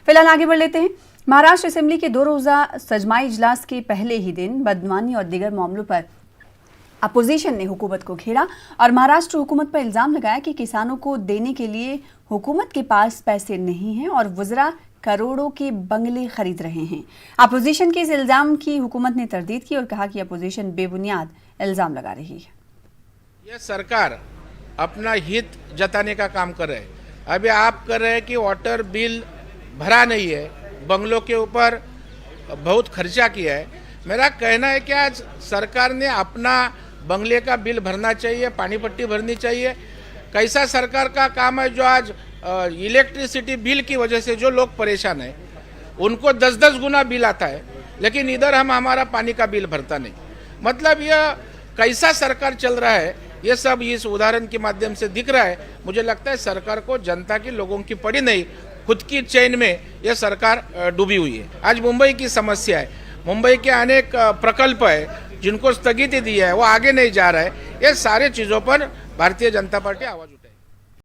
फिलहाल आगे बढ़ लेते हैं। महाराष्ट्र असेंबली के 2 रोजा सजमाई इजलास के पहले ही दिन बदनामी और दीगर मामलों पर अपोजिशन ने हुकूमत को घेरा और महाराष्ट्र हुकूमत पर इल्जाम लगाया कि किसानों को देने के लिए हुकूमत के पास पैसे नहीं हैं और वज़रा करोड़ों के बंगले खरीद रहे हैं। अपोजिशन के इस इल्जाम की हुकूमत ने तरदीद की और कहा कि अपोजिशन बेबुनियाद इल्जाम लगा रही है। यह सरकार अपना हित जताने का काम कर रहे हैं। अभी आप कर रहे हैं कि वाटर बिल भरा नहीं है, बंगलों के ऊपर बहुत खर्चा किया है। मेरा कहना है कि आज सरकार ने अपना बंगले का बिल भरना चाहिए, पानी पट्टी भरनी चाहिए। कैसा सरकार का काम है जो आज इलेक्ट्रिसिटी बिल की वजह से जो लोग परेशान हैं उनको 10-10 गुना बिल आता है, लेकिन इधर हम हमारा पानी का बिल भरता नहीं। मतलब यह कैसा सरकार चल रहा है, ये सब इस उदाहरण के माध्यम से दिख रहा है। मुझे लगता है सरकार को जनता की, लोगों की पड़ी नहीं, खुद की चैन में यह सरकार डूबी हुई है। आज मुंबई की समस्या है, मुंबई के अनेक प्रकल्प है जिनको स्थगिति दी है, वो आगे नहीं जा रहा है। ये सारे चीज़ों पर भारतीय जनता पार्टी आवाज